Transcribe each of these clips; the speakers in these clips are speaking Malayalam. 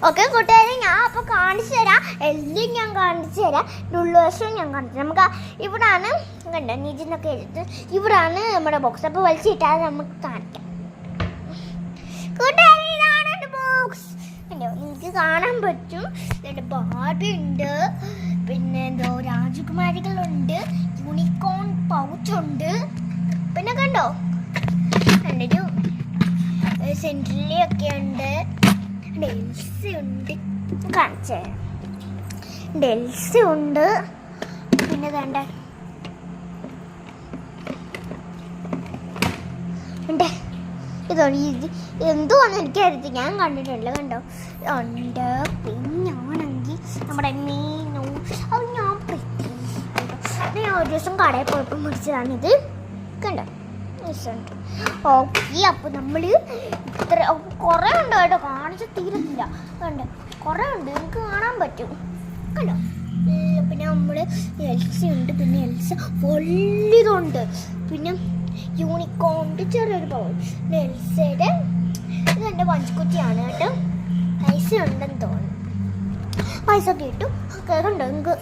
ഓക്കെ കൂട്ടുകാരെ, ഞാൻ അപ്പോൾ കാണിച്ചു തരാം. എല്ലാം ഞാൻ കാണിച്ചു തരാം. ഉള്ളവശവും ഞാൻ കാണിച്ചു. നമുക്ക് ഇവിടാണ് കണ്ടോ നിജിന്നൊക്കെ എടുത്ത് ഇവിടാണ് നമ്മുടെ ബോക്സ്. അപ്പോൾ വലിച്ചിട്ടാൽ നമുക്ക് കാണിക്കാം. കൂട്ടുകാരെ, ഇതാണ് എൻ്റെ ബോക്സ്. കണ്ടോ, നിങ്ങൾക്ക് കാണാൻ പറ്റും. എൻ്റെ ബാർബി ഉണ്ട്, പിന്നെ എന്തോ രാജകുമാരികളുണ്ട്, യൂണിക്കോൺ പൗച്ചുണ്ട്, പിന്നെ കണ്ടോ കണ്ടൊരു സെൻട്രലിയൊക്കെ ഉണ്ട്, ഡെൽസി ഉണ്ട്, കാണിച്ചേ ഡെൽസി ഉണ്ട്, പിന്നെ വേണ്ട ഉണ്ട്. ഇത് എന്തുവാന്ന് എനിക്കറിയത്തില്ല, ഞാൻ കണ്ടിട്ടില്ല. കണ്ടോ ഉണ്ട്. പിന്നാണെങ്കിൽ നമ്മുടെ മീനു, അത് ഞാൻ ഞാൻ ഒരു ദിവസം കടയിൽ പോയപ്പോൾ മേടിച്ചതാണിത്. കണ്ടോ ഉണ്ട്. ഓക്കെ, അപ്പോൾ നമ്മൾ ഇത്ര കുറേ ഉണ്ട് കേട്ടോ, കാണിച്ച് തീരത്തില്ല. കണ്ടോ കുറേ ഉണ്ട്, നമുക്ക് കാണാൻ പറ്റും. കണ്ടോ പിന്നെ നമ്മൾ എൽസ ഉണ്ട്, പിന്നെ എൽസ വലിയതുണ്ട്, പിന്നെ യൂണിക്കോണിൻ്റെ ചെറിയൊരു പവർ, എൽസയുടെ ഇതെൻ്റെ പഞ്ചക്കുറ്റിയാണ് കേട്ടോ. പൈസ ഉണ്ടെന്ന് തോന്നുന്നു, പൈസ കിട്ടും. കണ്ടോ നിങ്ങൾക്ക്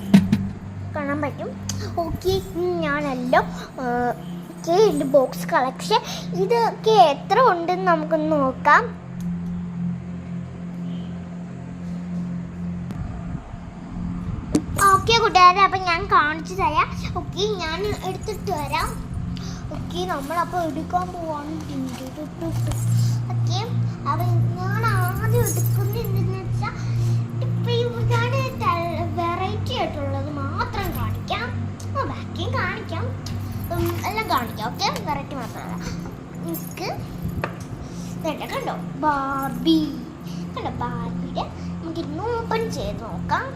കാണാൻ പറ്റും. ഓക്കെ, ഞാനെല്ലാം എൻ്റെ ബോക്സ് കളക്ഷൻ ഇതൊക്കെ എത്ര ഉണ്ടെന്ന് നമുക്കൊന്ന് നോക്കാം. ഓക്കെ കൂട്ടുകാരെ, അപ്പം ഞാൻ കാണിച്ചു തരാം. ഓക്കെ, ഞാൻ എടുത്തിട്ട് വരാം. ഓക്കെ, നമ്മളപ്പോൾ എടുക്കാൻ പോവാണ്. ഓക്കെ, അപ്പം ഞാൻ ആദ്യം എടുക്കുന്നതെന്ന് വെച്ചാൽ ഇപ്പം ഇവിടെ വെറൈറ്റി ആയിട്ടുള്ളത് മാത്രം കാണിക്കാം, ബാക്കിയും കാണിക്കാം, എല്ലാം കാണിക്കാം. ഓക്കെ, വെറൈറ്റി മാത്രമല്ല. നമുക്ക് കണ്ടോ ബാർബി, കണ്ടോ ബാർബിയുടെ നമുക്ക് ഇന്ന് ഓപ്പൺ ചെയ്ത് നോക്കാം.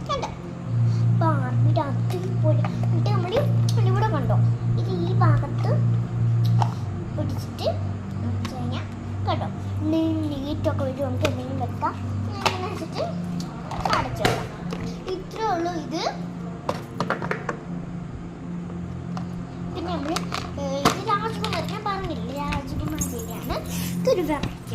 കണ്ടോ ബാർബിയുടെ അതുപോലെ എന്നിട്ട് നമ്മൾ ഇവിടെ കണ്ടോ ഇത് ഈ ഭാഗത്ത് പിടിച്ചിട്ട് കഴിഞ്ഞാൽ കണ്ടോ നീറ്റൊക്കെ വരും, നമുക്ക് എന്തെങ്കിലും വെക്കാം. അങ്ങനെ വെച്ചിട്ട് അടച്ചു വെക്കാം. ഇത്രേ ഉള്ളൂ ഇത്. പിന്നെ നമ്മൾ ഇത് രാജകുമാരി, ഞാൻ പറഞ്ഞില്ലേ രാജകുമാരിയാണ്. ഇതൊരു വെറൈറ്റി